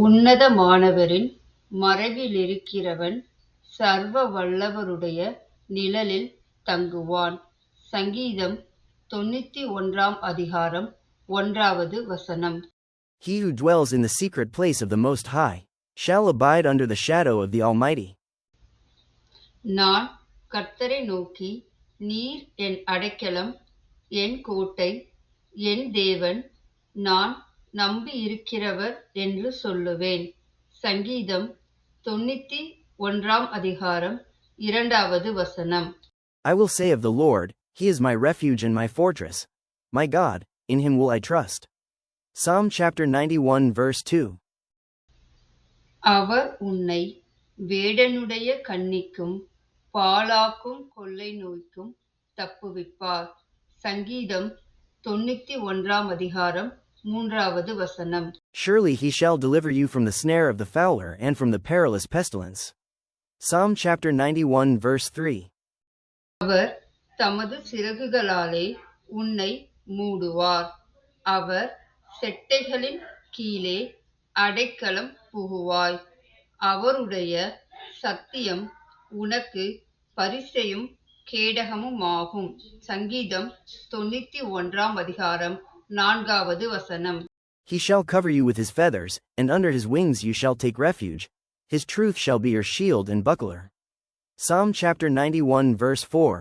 உன்னதமானவரின் மறைவிலிருக்கிறவன் சர்வ வல்லவருடைய நிழலில் தங்குவான். சங்கீதம் 91ஆம் அதிகாரம் 1வது வசனம். He who dwells in the secret place of the Most High shall abide under the shadow of the Almighty. நான் கர்த்தரை நோக்கி, நீர் என் அடைக்கலம், என் கோட்டை, என் தேவன், நான் நம்பியிருக்கிறவர் என்று சொல்லுவேன். சங்கீதம் 91ஆம் அதிகாரம் 2வது வசனம். I will say of the Lord, He is my refuge and my fortress. My God, in Him will I trust. Psalm chapter 91 verse 2. அவர் உன்னை வேடனுடைய கண்ணிக்கும் பாழாக்கும் கொள்ளை நோய்க்கும் தப்புவிப்பார். சங்கீதம் 91ஆம் அதிகாரம் 3வது வசனம். Surely He shall deliver you from the snare of the fowler and from the perilous pestilence. Psalm chapter 91 verse 3. அவர் தமது சிறகுகளாலே உன்னை மூடுவார். அவர் செட்டைகளின் கீழே அடைக்கலம் புகுவாய். அவருடைய சத்தியம் உனக்கு பரிசையும் கேடகமுமாகும். சங்கீதம் 91ஆம் அதிகாரம் 4வது வசனம். He shall cover you with His feathers, and under His wings you shall take refuge. His truth shall be your shield and buckler. Psalm chapter 91 verse 4.